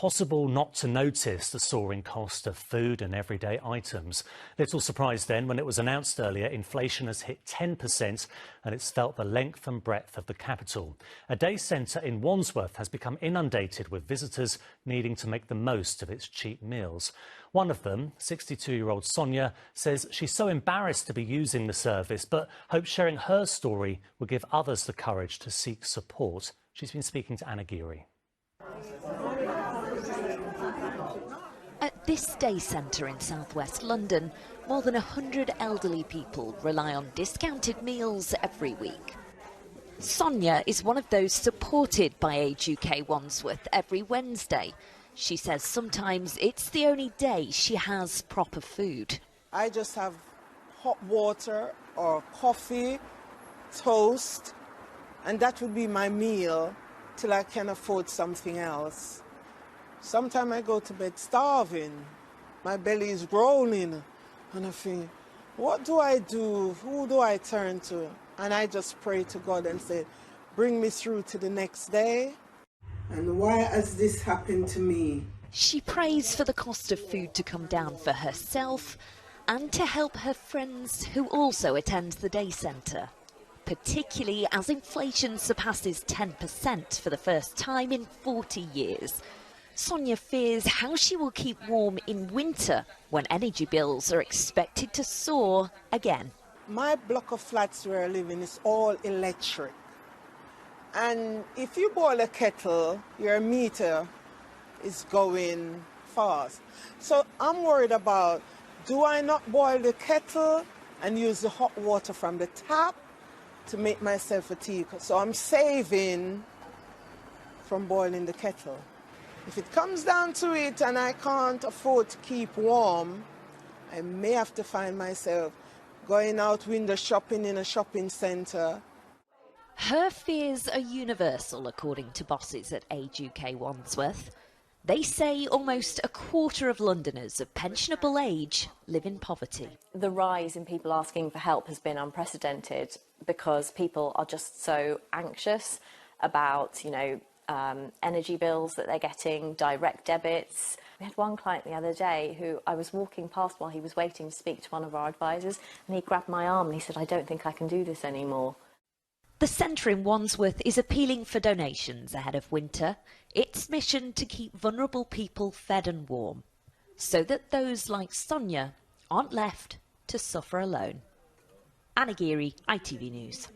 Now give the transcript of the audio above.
impossible not to notice the soaring cost of food and everyday items. Little surprise then when it was announced earlier inflation has hit 10% and it's felt the length and breadth of the capital. A day centre in Wandsworth has become inundated with visitors needing to make the most of its cheap meals. One of them, 62-year-old Sonia, says she's so embarrassed to be using the service but hopes sharing her story will give others the courage to seek support. She's been speaking to Anna Geary. At this day centre in southwest London, more than 100 elderly people rely on discounted meals every week. Sonia is one of those supported by Age UK Wandsworth every Wednesday. She says sometimes it's the only day she has proper food. I just have hot water or coffee, toast, and that would be my meal till I can afford something else. Sometimes I go to bed starving. My belly is growling and I think, what do I do? Who do I turn to? And I just pray to God and say, bring me through to the next day. And why has this happened to me? She prays for the cost of food to come down for herself and to help her friends who also attend the day centre, particularly as inflation surpasses 10% for the first time in 40 years. Sonia fears how she will keep warm in winter when energy bills are expected to soar again. My block of flats where I live in is all electric. And if you boil a kettle, your meter is going fast. So I'm worried about, do I not boil the kettle and use the hot water from the tap to make myself a tea? So I'm saving from boiling the kettle. If it comes down to it and I can't afford to keep warm, I may have to find myself going out window shopping in a shopping centre. Her fears are universal, according to bosses at Age UK Wandsworth. They say almost a quarter of Londoners of pensionable age live in poverty. The rise in people asking for help has been unprecedented because people are just so anxious about, energy bills that they're getting, direct debits. We had one client the other day who I was walking past while he was waiting to speak to one of our advisors, and he grabbed my arm and he said, I don't think I can do this anymore. The centre in Wandsworth is appealing for donations ahead of winter. Its mission to keep vulnerable people fed and warm, so that those like Sonia aren't left to suffer alone. Anna Geary, ITV News.